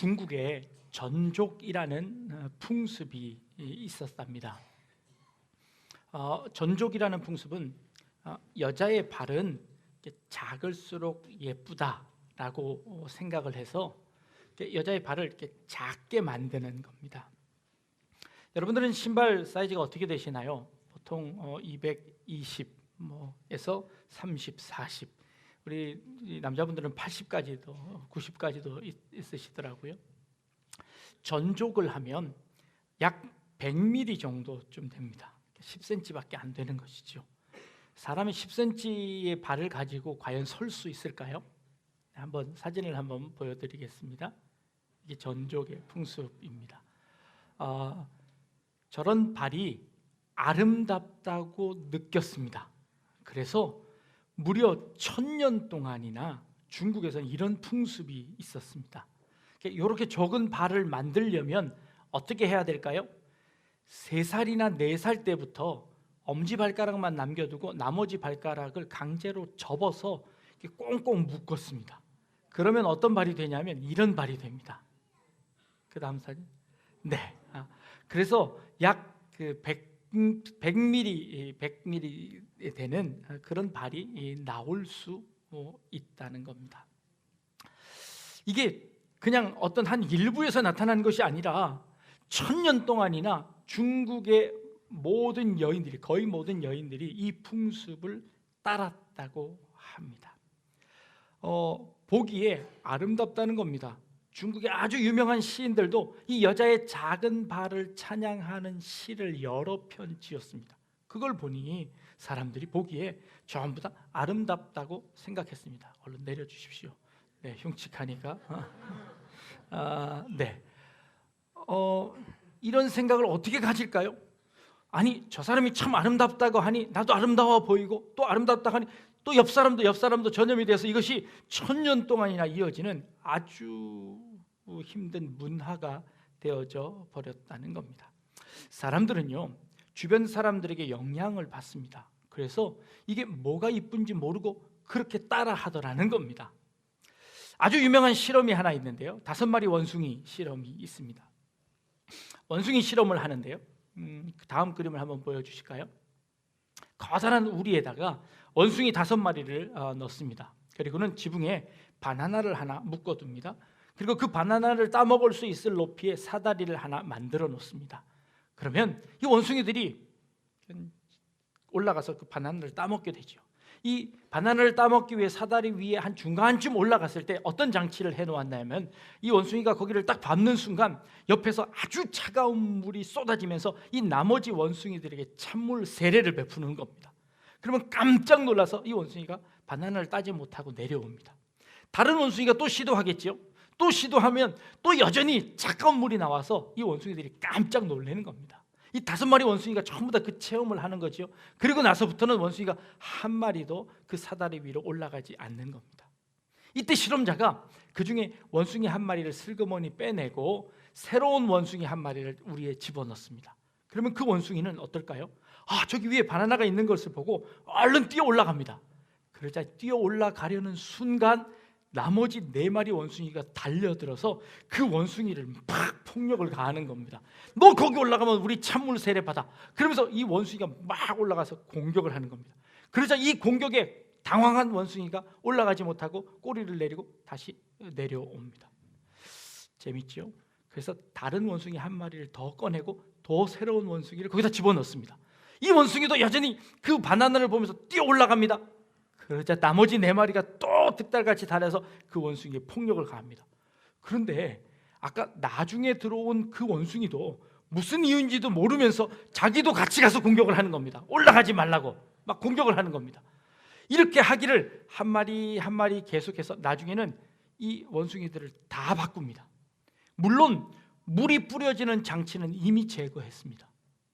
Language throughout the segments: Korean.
중국에 전족이라는 풍습이 있었답니다. 전족이라는 풍습은 여자의 발은 작을수록 예쁘다라고 생각을 해서 여자의 발을 이렇게 작게 만드는 겁니다. 여러분들은 신발 사이즈가 어떻게 되시나요? 보통 220에서 30, 40. 우리 남자분들은 80까지도 90까지도 있으시더라고요. 전족을 하면 약 100mm 정도쯤 됩니다. 10cm밖에 안 되는 것이죠. 사람이 10cm의 발을 가지고 과연 설 수 있을까요? 한번 사진을 한번 보여드리겠습니다. 이게 전족의 풍습입니다. 저런 발이 아름답다고 느꼈습니다. 그래서 무려 1000년 동안이나 중국에서는 이런 풍습이 있었습니다. 이렇게 적은 발을 만들려면 어떻게 해야 될까요? 3살이나 4살 때부터 엄지발가락만 남겨두고 나머지 발가락을 강제로 접어서 꽁꽁 묶었습니다. 그러면 어떤 발이 되냐면 이런 발이 됩니다. 그 다음 사진. 네. 그래서 약 100mm 되는 그런 발이 나올 수 있다는 겁니다. 이게 그냥 어떤 한 일부에서 나타난 것이 아니라 1000년 동안이나 중국의 모든 여인들이, 거의 모든 여인들이 이 풍습을 따랐다고 합니다. 보기에 아름답다는 겁니다. 중국의 아주 유명한 시인들도 이 여자의 작은 발을 찬양하는 시를 여러 편 지었습니다. 그걸 보니 사람들이 보기에 전부 다 아름답다고 생각했습니다. 얼른 내려주십시오. 네, 흉측하니까. 네. 이런 생각을 어떻게 가질까요? 아니, 저 사람이 참 아름답다고 하니 나도 아름다워 보이고, 또 아름답다고 하니 또 옆 사람도 전염이 돼서 이것이 1000년 동안이나 이어지는 아주 힘든 문화가 되어져 버렸다는 겁니다. 사람들은요, 주변 사람들에게 영향을 받습니다. 그래서 이게 뭐가 이쁜지 모르고 그렇게 따라 하더라는 겁니다. 아주 유명한 실험이 하나 있는데요, 5마리 원숭이 실험이 있습니다. 원숭이 실험을 하는데요, 다음 그림을 한번 보여주실까요? 커다란 우리에다가 원숭이 5마리를 넣습니다. 그리고는 지붕에 바나나를 하나 묶어둡니다. 그리고 그 바나나를 따먹을 수 있을 높이의 사다리를 하나 만들어 놓습니다. 그러면 이 원숭이들이 올라가서 그 바나나를 따먹게 되죠. 이 바나나를 따먹기 위해 사다리 위에 한 중간쯤 올라갔을 때 어떤 장치를 해놓았냐면, 이 원숭이가 거기를 딱 밟는 순간 옆에서 아주 차가운 물이 쏟아지면서 이 나머지 원숭이들에게 찬물 세례를 베푸는 겁니다. 그러면 깜짝 놀라서 이 원숭이가 바나나를 따지 못하고 내려옵니다. 다른 원숭이가 또 시도하겠죠. 또 시도하면 또 여전히 차가운 물이 나와서 이 원숭이들이 깜짝 놀라는 겁니다. 이 5마리 원숭이가 전부 다 그 체험을 하는 거죠. 그리고 나서부터는 원숭이가 한 마리도 그 사다리 위로 올라가지 않는 겁니다. 이때 실험자가 그 중에 원숭이 한 마리를 슬그머니 빼내고 새로운 원숭이 한 마리를 우리에 집어넣습니다. 그러면 그 원숭이는 어떨까요? 저기 위에 바나나가 있는 것을 보고 얼른 뛰어 올라갑니다. 그러자 뛰어 올라가려는 순간 나머지 4마리 원숭이가 달려들어서 그 원숭이를 막 폭력을 가하는 겁니다. 너 거기 올라가면 우리 찬물 세례 받아. 그러면서 이 원숭이가 막 올라가서 공격을 하는 겁니다. 그러자 이 공격에 당황한 원숭이가 올라가지 못하고 꼬리를 내리고 다시 내려옵니다. 재밌죠? 그래서 다른 원숭이 한 마리를 더 꺼내고 더 새로운 원숭이를 거기다 집어넣습니다. 이 원숭이도 여전히 그 바나나를 보면서 뛰어 올라갑니다. 그러자 나머지 4마리가 또 득달같이 달려서 그 원숭이에 폭력을 가합니다. 그런데 아까 나중에 들어온 그 원숭이도 무슨 이유인지도 모르면서 자기도 같이 가서 공격을 하는 겁니다. 올라가지 말라고 막 공격을 하는 겁니다. 이렇게 하기를 한 마리 한 마리 계속해서 나중에는 이 원숭이들을 다 바꿉니다. 물론 물이 뿌려지는 장치는 이미 제거했습니다.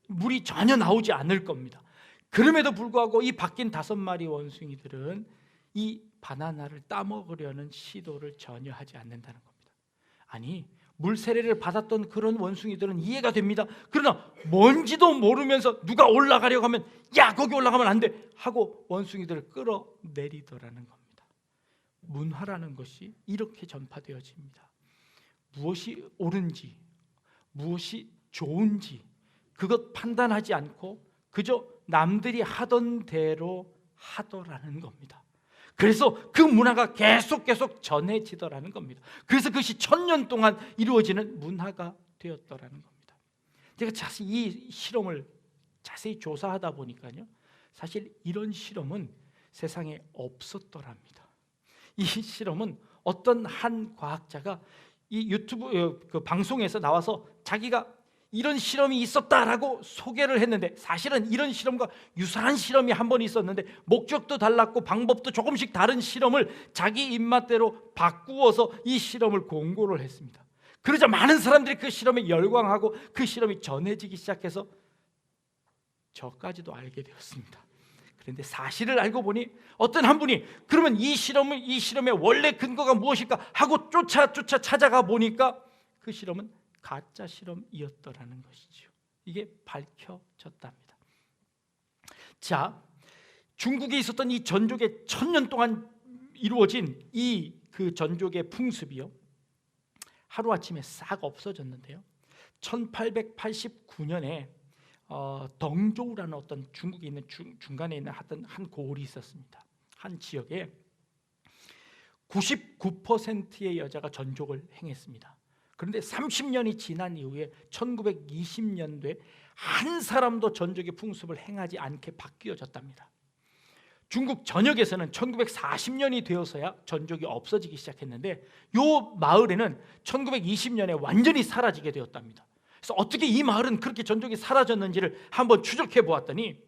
물이 전혀 나오지 않을 겁니다. 그럼에도 불구하고 이 바뀐 5마리 원숭이들은 이 바나나를 따먹으려는 시도를 전혀 하지 않는다는 겁니다. 아니, 물 세례를 받았던 그런 원숭이들은 이해가 됩니다. 그러나 뭔지도 모르면서 누가 올라가려고 하면 야, 거기 올라가면 안 돼 하고 원숭이들을 끌어내리더라는 겁니다. 문화라는 것이 이렇게 전파되어집니다. 무엇이 옳은지, 무엇이 좋은지 그것 판단하지 않고 그저 남들이 하던 대로 하더라는 겁니다. 그래서 그 문화가 계속 전해지더라는 겁니다. 그래서 그것이 1000년 동안 이루어지는 문화가 되었더라는 겁니다. 제가 자세히 이 실험을 자세히 조사하다 보니까요, 사실 이런 실험은 세상에 없었더랍니다. 이 실험은 어떤 한 과학자가 이 유튜브 그 방송에서 나와서 자기가 이런 실험이 있었다라고 소개를 했는데, 사실은 이런 실험과 유사한 실험이 한 번 있었는데 목적도 달랐고 방법도 조금씩 다른 실험을 자기 입맛대로 바꾸어서 이 실험을 공고를 했습니다. 그러자 많은 사람들이 그 실험에 열광하고 그 실험이 전해지기 시작해서 저까지도 알게 되었습니다. 그런데 사실을 알고 보니 어떤 한 분이 그러면 이 실험의 원래 근거가 무엇일까 하고 쫓아 찾아가 보니까 그 실험은 가짜 실험이었더라는 것이죠. 이게 밝혀졌답니다. 자, 중국에 있었던 이 전족의 1000년 동안 이루어진 이 그 전족의 풍습이요, 하루아침에 싹 없어졌는데요, 1889년에 덩조우라는 어떤 중국에 있는 중간에 있는 한 고을이 있었습니다. 한 지역에 99%의 여자가 전족을 행했습니다. 그런데 30년이 지난 이후에 1920년도에 한 사람도 전족의 풍습을 행하지 않게 바뀌어졌답니다. 중국 전역에서는 1940년이 되어서야 전족이 없어지기 시작했는데 이 마을에는 1920년에 완전히 사라지게 되었답니다. 그래서 어떻게 이 마을은 그렇게 전족이 사라졌는지를 한번 추적해 보았더니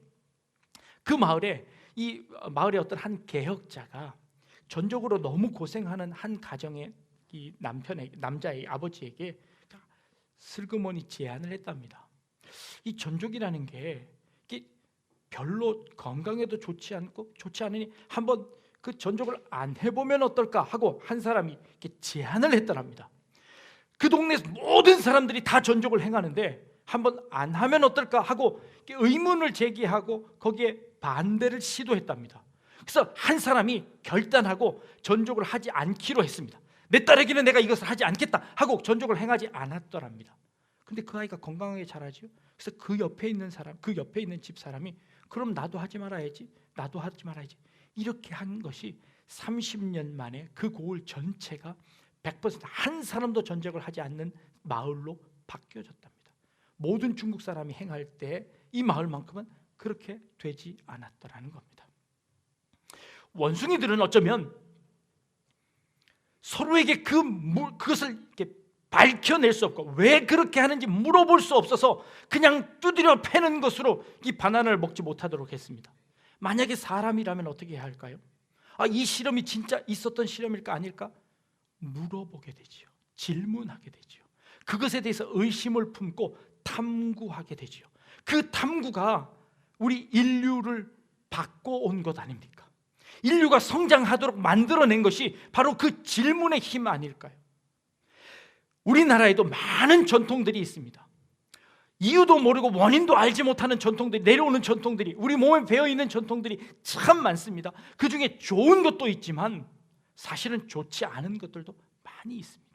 그 마을에 어떤 한 개혁자가 전족으로 너무 고생하는 한 가정의 이 남자의 아버지에게 슬그머니 제안을 했답니다. 이 전족이라는 게 별로 건강에도 좋지 않으니 한번 그 전족을 안 해보면 어떨까 하고 한 사람이 이렇게 제안을 했더랍니다. 그 동네에서 모든 사람들이 다 전족을 행하는데 한번 안 하면 어떨까 하고 의문을 제기하고 거기에 반대를 시도했답니다. 그래서 한 사람이 결단하고 전족을 하지 않기로 했습니다. 내 딸에게는 내가 이것을 하지 않겠다 하고 전족을 행하지 않았더랍니다. 근데 그 아이가 건강하게 자라죠. 그래서 그 옆에 있는 집 사람이 그럼 나도 하지 말아야지 이렇게 한 것이 30년 만에 그 고을 전체가 100% 한 사람도 전족을 하지 않는 마을로 바뀌어졌답니다. 모든 중국 사람이 행할 때 이 마을만큼은 그렇게 되지 않았더라는 겁니다. 원숭이들은 어쩌면 서로에게 그것을 이렇게 밝혀낼 수 없고 왜 그렇게 하는지 물어볼 수 없어서 그냥 두드려 패는 것으로 이 바나나를 먹지 못하도록 했습니다. 만약에 사람이라면 어떻게 해야 할까요? 이 실험이 진짜 있었던 실험일까 아닐까? 물어보게 되지요. 질문하게 되지요. 그것에 대해서 의심을 품고 탐구하게 되지요. 그 탐구가 우리 인류를 바꿔온 것 아닙니까? 인류가 성장하도록 만들어낸 것이 바로 그 질문의 힘 아닐까요? 우리나라에도 많은 전통들이 있습니다. 이유도 모르고 원인도 알지 못하는 전통들이, 내려오는 전통들이, 우리 몸에 배어있는 전통들이 참 많습니다. 그 중에 좋은 것도 있지만 사실은 좋지 않은 것들도 많이 있습니다.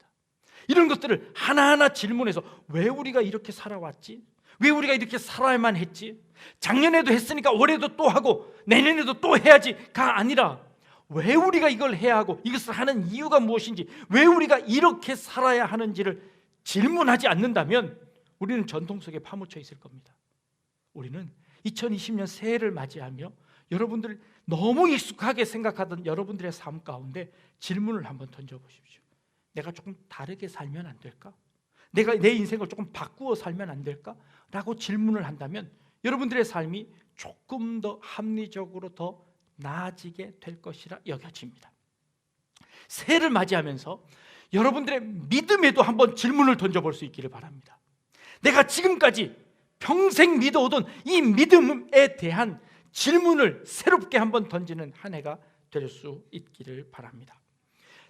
이런 것들을 하나하나 질문해서 왜 우리가 이렇게 살아왔지? 왜 우리가 이렇게 살아야만 했지? 작년에도 했으니까 올해도 또 하고 내년에도 또 해야지가 아니라 왜 우리가 이걸 해야 하고 이것을 하는 이유가 무엇인지, 왜 우리가 이렇게 살아야 하는지를 질문하지 않는다면 우리는 전통 속에 파묻혀 있을 겁니다. 우리는 2020년 새해를 맞이하며 여러분들 너무 익숙하게 생각하던 여러분들의 삶 가운데 질문을 한번 던져보십시오. 내가 조금 다르게 살면 안 될까? 내가 내 인생을 조금 바꾸어 살면 안 될까? 라고 질문을 한다면 여러분들의 삶이 조금 더 합리적으로 더 나아지게 될 것이라 여겨집니다. 새해를 맞이하면서 여러분들의 믿음에도 한번 질문을 던져볼 수 있기를 바랍니다. 내가 지금까지 평생 믿어오던 이 믿음에 대한 질문을 새롭게 한번 던지는 한 해가 될 수 있기를 바랍니다.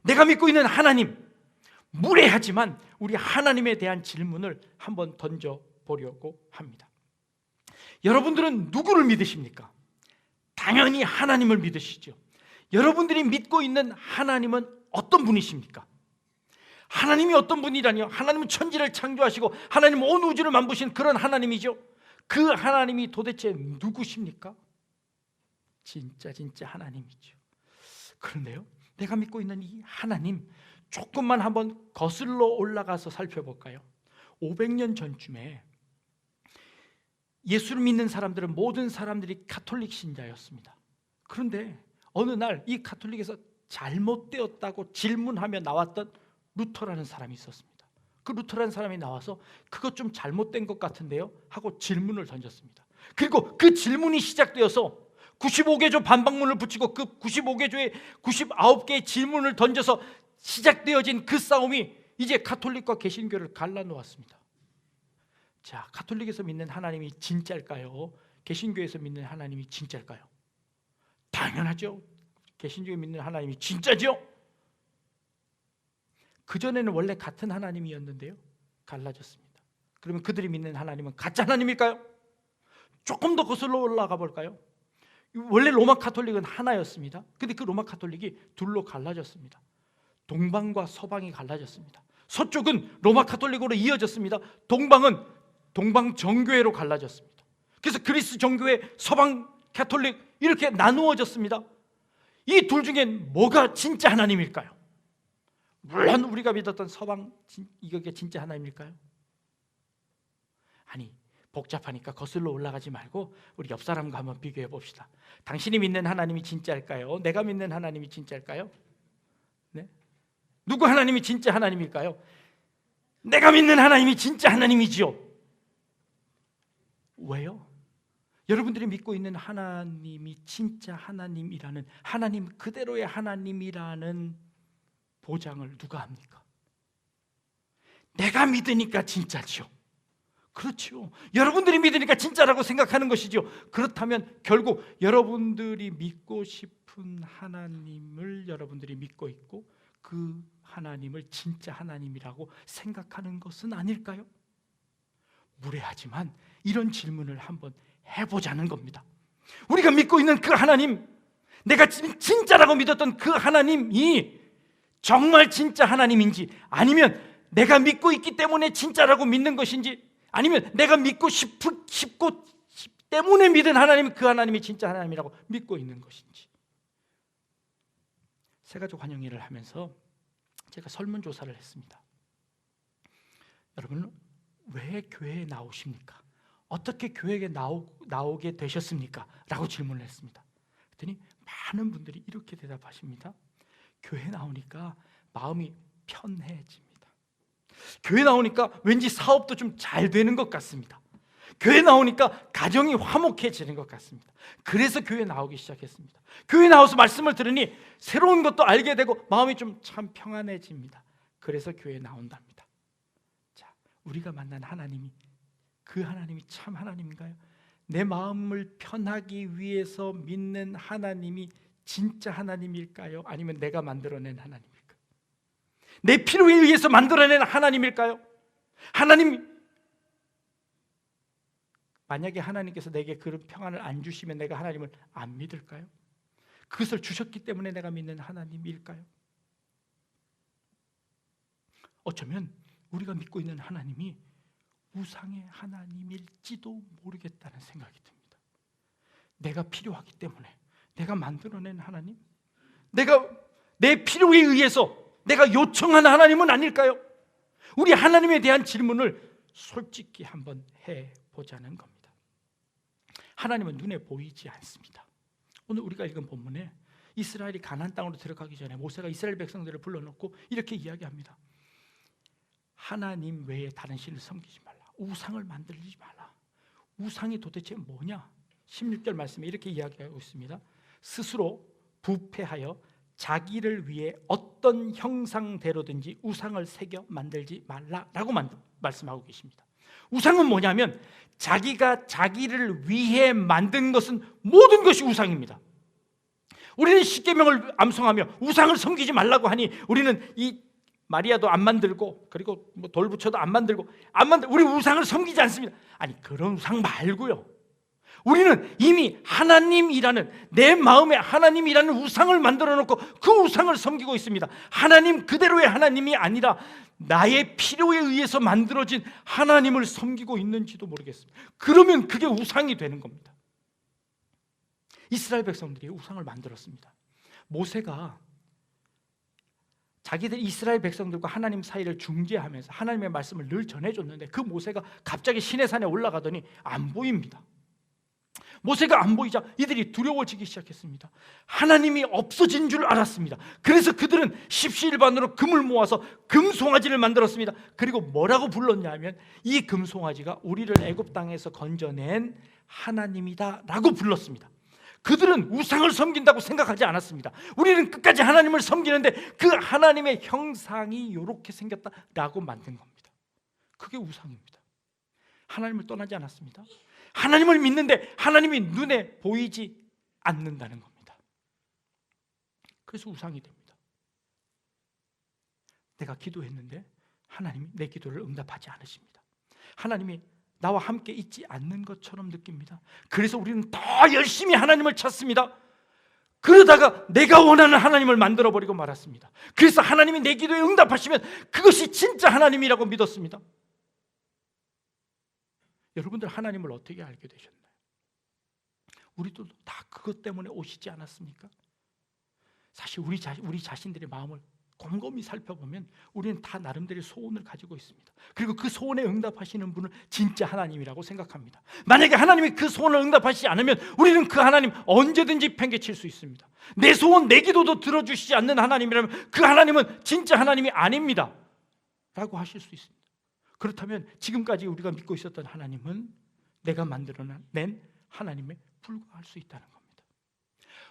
내가 믿고 있는 하나님, 무례하지만 우리 하나님에 대한 질문을 한번 던져보려고 합니다. 여러분들은 누구를 믿으십니까? 당연히 하나님을 믿으시죠. 여러분들이 믿고 있는 하나님은 어떤 분이십니까? 하나님이 어떤 분이라니요? 하나님은 천지를 창조하시고 하나님은 온 우주를 만드신 그런 하나님이죠. 그 하나님이 도대체 누구십니까? 진짜 하나님이죠. 그런데요, 내가 믿고 있는 이 하나님 조금만 한번 거슬러 올라가서 살펴볼까요? 500년 전쯤에 예수를 믿는 사람들은 모든 사람들이 가톨릭 신자였습니다. 그런데 어느 날 이 가톨릭에서 잘못되었다고 질문하며 나왔던 루터라는 사람이 있었습니다. 그 루터라는 사람이 나와서 그것 좀 잘못된 것 같은데요 하고 질문을 던졌습니다. 그리고 그 질문이 시작되어서 95개조 반박문을 붙이고 그 95개조의 99개의 질문을 던져서 시작되어진 그 싸움이 이제 가톨릭과 개신교를 갈라놓았습니다. 자, 가톨릭에서 믿는 하나님이 진짜일까요? 개신교에서 믿는 하나님이 진짜일까요? 당연하죠. 개신교에 믿는 하나님이 진짜죠. 그전에는 원래 같은 하나님이었는데요 갈라졌습니다. 그러면 그들이 믿는 하나님은 가짜 하나님일까요? 조금 더 거슬러 올라가 볼까요? 원래 로마 가톨릭은 하나였습니다. 근데 그 로마 가톨릭이 둘로 갈라졌습니다. 동방과 서방이 갈라졌습니다. 서쪽은 로마 가톨릭으로 이어졌습니다. 동방은 동방 정교회로 갈라졌습니다. 그래서 그리스 정교회, 서방 가톨릭 이렇게 나누어졌습니다. 이 둘 중엔 뭐가 진짜 하나님일까요? 물론 우리가 믿었던 서방 이게 진짜 하나님일까요? 아니, 복잡하니까 거슬러 올라가지 말고 우리 옆 사람과 한번 비교해 봅시다. 당신이 믿는 하나님이 진짜일까요? 내가 믿는 하나님이 진짜일까요? 네? 누구 하나님이 진짜 하나님일까요? 내가 믿는 하나님이 진짜 하나님이지요. 왜요? 여러분들이 믿고 있는 하나님이 진짜 하나님이라는, 하나님 그대로의 하나님이라는 보장을 누가 합니까? 내가 믿으니까 진짜지요. 그렇죠. 여러분들이 믿으니까 진짜라고 생각하는 것이죠. 그렇다면 결국 여러분들이 믿고 싶은 하나님을 여러분들이 믿고 있고 그 하나님을 진짜 하나님이라고 생각하는 것은 아닐까요? 무례하지만 이런 질문을 한번 해보자는 겁니다. 우리가 믿고 있는 그 하나님, 내가 진짜라고 믿었던 그 하나님이 정말 진짜 하나님인지, 아니면 내가 믿고 있기 때문에 진짜라고 믿는 것인지, 아니면 내가 믿고 싶고 때문에 믿은 하나님, 그 하나님이 진짜 하나님이라고 믿고 있는 것인지. 새가족 환영회를 하면서 제가 설문조사를 했습니다. 여러분, 왜 교회에 나오십니까? 어떻게 교회에 나오게 되셨습니까? 라고 질문을 했습니다. 그랬더니 많은 분들이 이렇게 대답하십니다. 교회 나오니까 마음이 편해집니다. 교회 나오니까 왠지 사업도 좀 잘 되는 것 같습니다. 교회 나오니까 가정이 화목해지는 것 같습니다. 그래서 교회 나오기 시작했습니다. 교회 나와서 말씀을 들으니 새로운 것도 알게 되고 마음이 좀 참 평안해집니다. 그래서 교회 나온답니다. 자, 우리가 만난 하나님이, 그 하나님이 참 하나님인가요? 내 마음을 편하기 위해서 믿는 하나님이 진짜 하나님일까요? 아니면 내가 만들어낸 하나님일까요? 내 필요에 의해서 만들어낸 하나님일까요? 만약에 하나님께서 내게 그런 평안을 안 주시면 내가 하나님을 안 믿을까요? 그것을 주셨기 때문에 내가 믿는 하나님일까요? 어쩌면 우리가 믿고 있는 하나님이 우상의 하나님일지도 모르겠다는 생각이 듭니다. 내가 필요하기 때문에 내가 만들어낸 하나님, 내 필요에 의해서 내가 요청한 하나님은 아닐까요? 우리 하나님에 대한 질문을 솔직히 한번 해보자는 겁니다. 하나님은 눈에 보이지 않습니다. 오늘 우리가 읽은 본문에 이스라엘이 가나안 땅으로 들어가기 전에 모세가 이스라엘 백성들을 불러놓고 이렇게 이야기합니다. 하나님 외에 다른 신을 섬기지 말라. 우상을 만들지 말라. 우상이 도대체 뭐냐? 16절 말씀에 이렇게 이야기하고 있습니다. 스스로 부패하여 자기를 위해 어떤 형상대로든지 우상을 새겨 만들지 말라라고 말씀하고 계십니다. 우상은 뭐냐면 자기가 자기를 위해 만든 것은 모든 것이 우상입니다. 우리는 십계명을 암송하며 우상을 섬기지 말라고 하니 우리는 이 마리아도 안 만들고, 그리고 돌부처도 안 만들고 우리 우상을 섬기지 않습니다. 아니, 그런 우상 말고요, 우리는 이미 하나님이라는, 내 마음에 하나님이라는 우상을 만들어 놓고 그 우상을 섬기고 있습니다. 하나님 그대로의 하나님이 아니라 나의 필요에 의해서 만들어진 하나님을 섬기고 있는지도 모르겠습니다. 그러면 그게 우상이 되는 겁니다. 이스라엘 백성들이 우상을 만들었습니다. 모세가 자기들 이스라엘 백성들과 하나님 사이를 중재하면서 하나님의 말씀을 늘 전해줬는데, 그 모세가 갑자기 시내산에 올라가더니 안 보입니다. 모세가 안 보이자 이들이 두려워지기 시작했습니다. 하나님이 없어진 줄 알았습니다. 그래서 그들은 십시일반으로 금을 모아서 금송아지를 만들었습니다. 그리고 뭐라고 불렀냐면, 이 금송아지가 우리를 애굽 땅에서 건져낸 하나님이다 라고 불렀습니다. 그들은 우상을 섬긴다고 생각하지 않았습니다. 우리는 끝까지 하나님을 섬기는데 그 하나님의 형상이 이렇게 생겼다라고 만든 겁니다. 그게 우상입니다. 하나님을 떠나지 않았습니다. 하나님을 믿는데 하나님이 눈에 보이지 않는다는 겁니다. 그래서 우상이 됩니다. 내가 기도했는데 하나님이 내 기도를 응답하지 않으십니다. 하나님이 나와 함께 있지 않는 것처럼 느낍니다. 그래서 우리는 더 열심히 하나님을 찾습니다. 그러다가 내가 원하는 하나님을 만들어버리고 말았습니다. 그래서 하나님이 내 기도에 응답하시면 그것이 진짜 하나님이라고 믿었습니다. 여러분들 하나님을 어떻게 알게 되셨나요? 우리도 다 그것 때문에 오시지 않았습니까? 사실 우리 자신들의 마음을 곰곰이 살펴보면 우리는 다 나름대로의 소원을 가지고 있습니다. 그리고 그 소원에 응답하시는 분을 진짜 하나님이라고 생각합니다. 만약에 하나님이 그 소원을 응답하시지 않으면 우리는 그 하나님 언제든지 팽개칠 수 있습니다. 내 소원, 내 기도도 들어주시지 않는 하나님이라면 그 하나님은 진짜 하나님이 아닙니다 라고 하실 수 있습니다. 그렇다면 지금까지 우리가 믿고 있었던 하나님은 내가 만들어낸 하나님에 불과할 수 있다는 겁니다.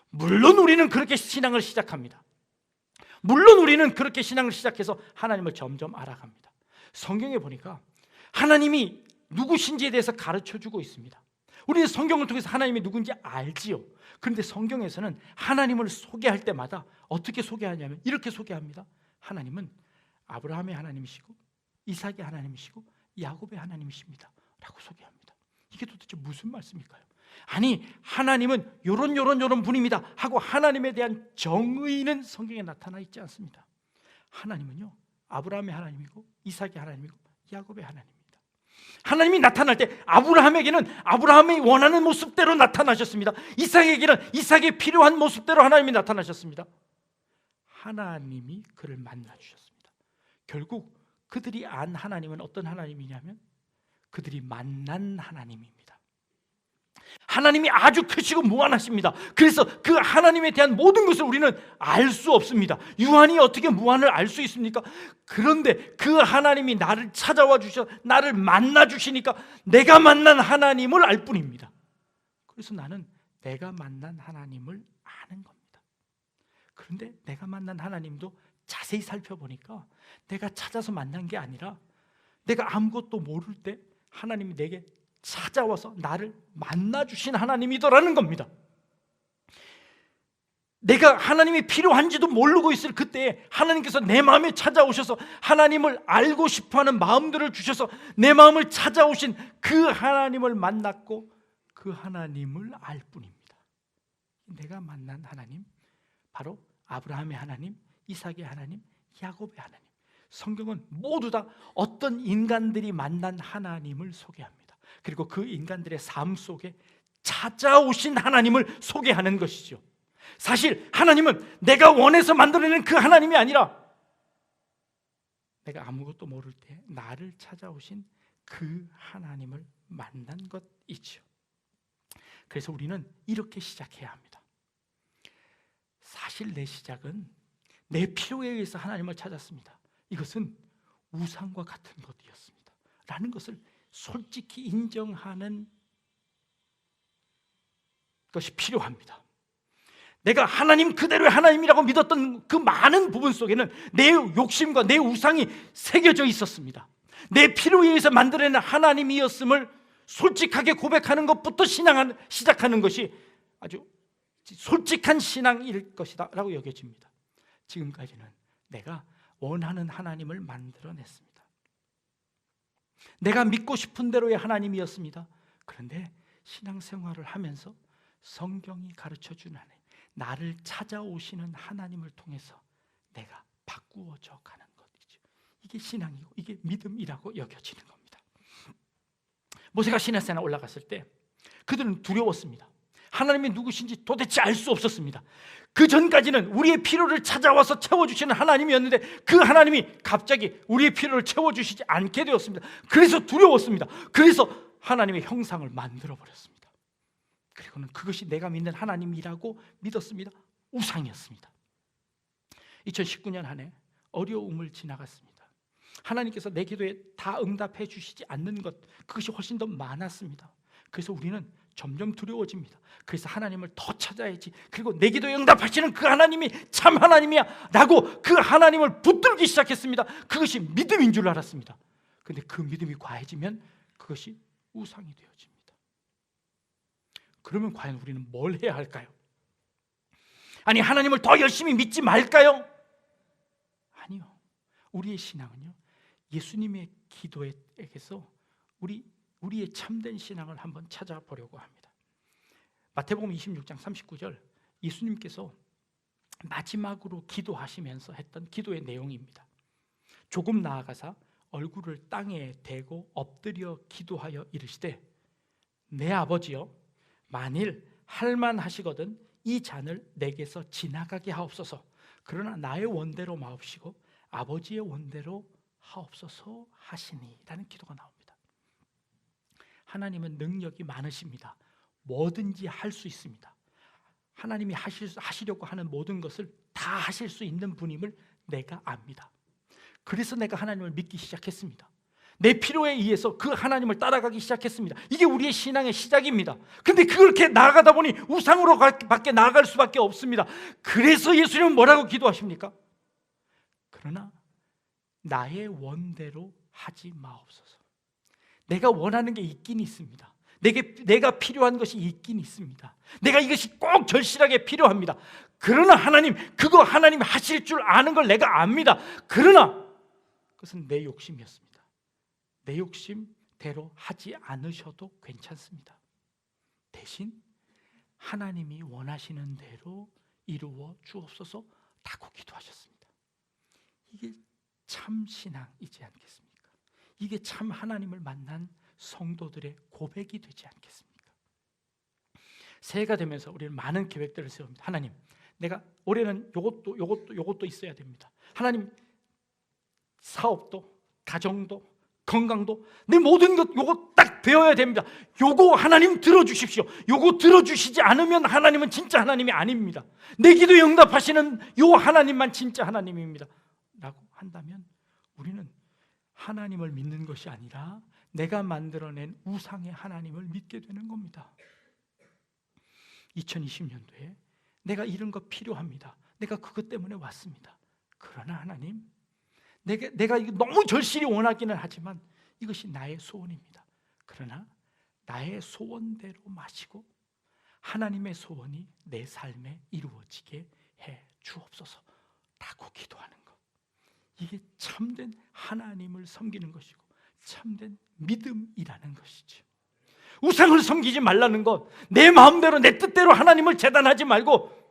물론 우리는 그렇게 신앙을 시작합니다. 물론 우리는 그렇게 신앙을 시작해서 하나님을 점점 알아갑니다. 성경에 보니까 하나님이 누구신지에 대해서 가르쳐주고 있습니다. 우리는 성경을 통해서 하나님이 누군지 알지요. 그런데 성경에서는 하나님을 소개할 때마다 어떻게 소개하냐면 이렇게 소개합니다. 하나님은 아브라함의 하나님이시고 이삭의 하나님이시고 야곱의 하나님이십니다 라고 소개합니다. 이게 도대체 무슨 말씀일까요? 아니, 하나님은 요런 분입니다 하고 하나님에 대한 정의는 성경에 나타나 있지 않습니다. 하나님은요, 아브라함의 하나님이고 이삭의 하나님이고 야곱의 하나님입니다. 하나님이 나타날 때 아브라함에게는 아브라함이 원하는 모습대로 나타나셨습니다. 이삭에게는 이삭이 필요한 모습대로 하나님이 나타나셨습니다. 하나님이 그를 만나주셨습니다. 결국 그들이 안 하나님은 어떤 하나님이냐면 그들이 만난 하나님입니다. 하나님이 아주 크시고 무한하십니다. 그래서 그 하나님에 대한 모든 것을 우리는 알 수 없습니다. 유한이 어떻게 무한을 알 수 있습니까? 그런데 그 하나님이 나를 찾아와 주셔 나를 만나 주시니까 내가 만난 하나님을 알 뿐입니다. 그래서 나는 내가 만난 하나님을 아는 겁니다. 그런데 내가 만난 하나님도 자세히 살펴보니까 내가 찾아서 만난 게 아니라 내가 아무것도 모를 때 하나님이 내게 찾아와서 나를 만나주신 하나님이더라는 겁니다. 내가 하나님이 필요한지도 모르고 있을 그때에 하나님께서 내 마음에 찾아오셔서 하나님을 알고 싶어하는 마음들을 주셔서 내 마음을 찾아오신 그 하나님을 만났고 그 하나님을 알 뿐입니다. 내가 만난 하나님, 바로 아브라함의 하나님, 이삭의 하나님, 야곱의 하나님. 성경은 모두 다 어떤 인간들이 만난 하나님을 소개합니다. 그리고 그 인간들의 삶 속에 찾아오신 하나님을 소개하는 것이죠. 사실 하나님은 내가 원해서 만들어낸 그 하나님이 아니라 내가 아무것도 모를 때 나를 찾아오신 그 하나님을 만난 것이죠. 그래서 우리는 이렇게 시작해야 합니다. 사실 내 시작은 내 필요에 의해서 하나님을 찾았습니다. 이것은 우상과 같은 것이었습니다 라는 것을 솔직히 인정하는 것이 필요합니다. 내가 하나님 그대로의 하나님이라고 믿었던 그 많은 부분 속에는 내 욕심과 내 우상이 새겨져 있었습니다. 내 필요에 의해서 만들어낸 하나님이었음을 솔직하게 고백하는 것부터 시작하는 것이 아주 솔직한 신앙일 것이다 라고 여겨집니다. 지금까지는 내가 원하는 하나님을 만들어냈습니다. 내가 믿고 싶은 대로의 하나님이었습니다. 그런데 신앙생활을 하면서 성경이 가르쳐주는 하나님, 나를 찾아오시는 하나님을 통해서 내가 바꾸어져 가는 것이죠. 이게 신앙이고 이게 믿음이라고 여겨지는 겁니다. 모세가 시내산에 올라갔을 때 그들은 두려웠습니다. 하나님이 누구신지 도대체 알 수 없었습니다. 그 전까지는 우리의 필요를 찾아와서 채워주시는 하나님이었는데 그 하나님이 갑자기 우리의 필요를 채워주시지 않게 되었습니다. 그래서 두려웠습니다. 그래서 하나님의 형상을 만들어버렸습니다. 그리고는 그것이 내가 믿는 하나님이라고 믿었습니다. 우상이었습니다. 2019년 한 해 어려움을 지나갔습니다. 하나님께서 내 기도에 다 응답해 주시지 않는 것, 그것이 훨씬 더 많았습니다. 그래서 우리는 점점 두려워집니다. 그래서 하나님을 더 찾아야지, 그리고 내 기도에 응답하시는 그 하나님이 참 하나님이야 라고 그 하나님을 붙들기 시작했습니다. 그것이 믿음인 줄 알았습니다. 그런데 그 믿음이 과해지면 그것이 우상이 되어집니다. 그러면 과연 우리는 뭘 해야 할까요? 아니, 하나님을 더 열심히 믿지 말까요? 아니요. 우리의 신앙은요, 예수님의 기도에서 우리의 참된 신앙을 한번 찾아보려고 합니다. 마태복음 26장 39절, 예수님께서 마지막으로 기도하시면서 했던 기도의 내용입니다. 조금 나아가사 얼굴을 땅에 대고 엎드려 기도하여 이르시되, 내 아버지여, 만일 할만하시거든 이 잔을 내게서 지나가게 하옵소서. 그러나 나의 원대로 마옵시고 아버지의 원대로 하옵소서 하시니 라는 기도가 나옵니다. 하나님은 능력이 많으십니다. 뭐든지 할 수 있습니다. 하나님이 하시려고 하는 모든 것을 다 하실 수 있는 분임을 내가 압니다. 그래서 내가 하나님을 믿기 시작했습니다. 내 필요에 의해서 그 하나님을 따라가기 시작했습니다. 이게 우리의 신앙의 시작입니다. 근데 그렇게 나아가다 보니 우상으로 밖에 나아갈 수밖에 없습니다. 그래서 예수님은 뭐라고 기도하십니까? 그러나 나의 원대로 하지 마옵소서. 내가 원하는 게 있긴 있습니다. 내가 필요한 것이 있긴 있습니다. 내가 이것이 꼭 절실하게 필요합니다. 그러나 하나님, 그거 하나님 하실 줄 아는 걸 내가 압니다. 그러나 그것은 내 욕심이었습니다. 내 욕심대로 하지 않으셔도 괜찮습니다. 대신 하나님이 원하시는 대로 이루어 주옵소서 라고 기도하셨습니다. 이게 참 신앙이지 않겠습니까? 이게 참 하나님을 만난 성도들의 고백이 되지 않겠습니까? 새해가 되면서 우리는 많은 계획들을 세웁니다. 하나님, 내가 올해는 요것도 있어야 됩니다. 하나님, 사업도, 가정도, 건강도, 내 모든 것 요거 딱 되어야 됩니다. 요거 하나님 들어주십시오. 요거 들어주시지 않으면 하나님은 진짜 하나님이 아닙니다. 내 기도에 응답하시는 요 하나님만 진짜 하나님입니다 라고 한다면 우리는 하나님을 믿는 것이 아니라 내가 만들어낸 우상의 하나님을 믿게 되는 겁니다. 2020년도에 내가 이런 거 필요합니다. 내가 그것 때문에 왔습니다. 그러나 하나님, 내가 이거 너무 절실히 원하기는 하지만 이것이 나의 소원입니다. 그러나 나의 소원대로 마시고 하나님의 소원이 내 삶에 이루어지게 해 주옵소서 라고 기도하는 것, 이게 참된 하나님을 섬기는 것이고 참된 믿음이라는 것이죠. 우상을 섬기지 말라는 것, 내 마음대로 내 뜻대로 하나님을 재단하지 말고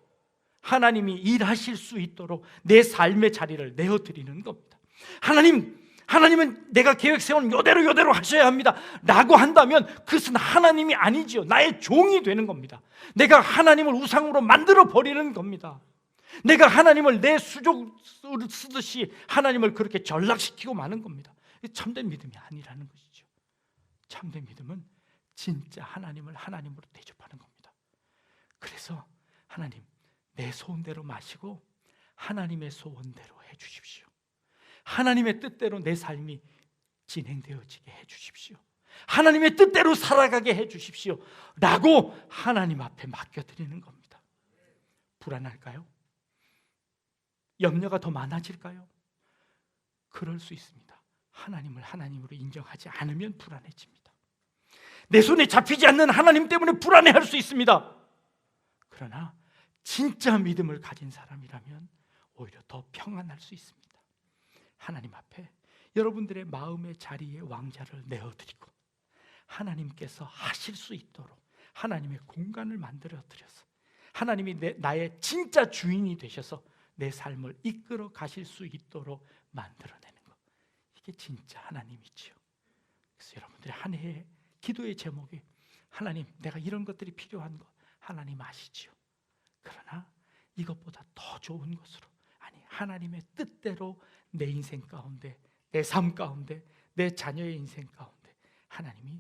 하나님이 일하실 수 있도록 내 삶의 자리를 내어드리는 겁니다. 하나님은 내가 계획 세운 요대로 하셔야 합니다 라고 한다면 그것은 하나님이 아니지요. 나의 종이 되는 겁니다. 내가 하나님을 우상으로 만들어 버리는 겁니다. 내가 하나님을 내 수족을 쓰듯이 하나님을 그렇게 전락시키고 마는 겁니다. 참된 믿음이 아니라는 것이죠. 참된 믿음은 진짜 하나님을 하나님으로 대접하는 겁니다. 그래서 하나님, 내 소원대로 마시고 하나님의 소원대로 해주십시오. 하나님의 뜻대로 내 삶이 진행되어지게 해주십시오. 하나님의 뜻대로 살아가게 해주십시오 라고 하나님 앞에 맡겨드리는 겁니다. 불안할까요? 염려가 더 많아질까요? 그럴 수 있습니다. 하나님을 하나님으로 인정하지 않으면 불안해집니다. 내 손에 잡히지 않는 하나님 때문에 불안해할 수 있습니다. 그러나 진짜 믿음을 가진 사람이라면 오히려 더 평안할 수 있습니다. 하나님 앞에 여러분들의 마음의 자리에 왕자를 내어드리고 하나님께서 하실 수 있도록 하나님의 공간을 만들어 드려서 하나님이 나의 진짜 주인이 되셔서 내 삶을 이끌어 가실 수 있도록 만들어내는 것, 이게 진짜 하나님이지요. 그래서 여러분들의 한 해의 기도의 제목이 하나님, 내가 이런 것들이 필요한 것 하나님 아시지요. 그러나 이것보다 더 좋은 것으로, 아니 하나님의 뜻대로 내 인생 가운데, 내 삶 가운데, 내 자녀의 인생 가운데 하나님이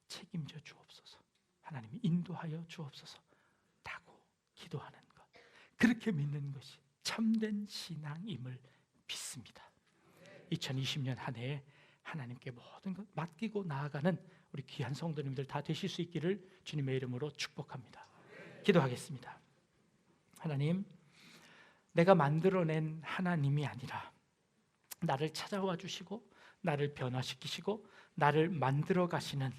책임져 주옵소서, 하나님이 인도하여 주옵소서 라고 기도하는 것, 그렇게 믿는 것이 참된 신앙임을 믿습니다. 2020년 한 해에 하나님께 모든 것 맡기고 나아가는 우리 귀한 성도님들 다 되실 수 있기를 주님의 이름으로 축복합니다. 기도하겠습니다. 하나님, 내가 만들어낸 하나님이 아니라 나를 찾아와 주시고 나를 변화시키시고 나를 만들어 가시는,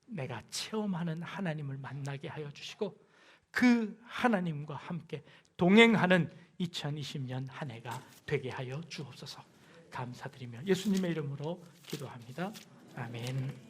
내가 체험하는 하나님을 만나게 하여 주시고 그 하나님과 함께 동행하는 2020년 한 해가 되게 하여 주옵소서. 감사드리며 예수님의 이름으로 기도합니다. 아멘.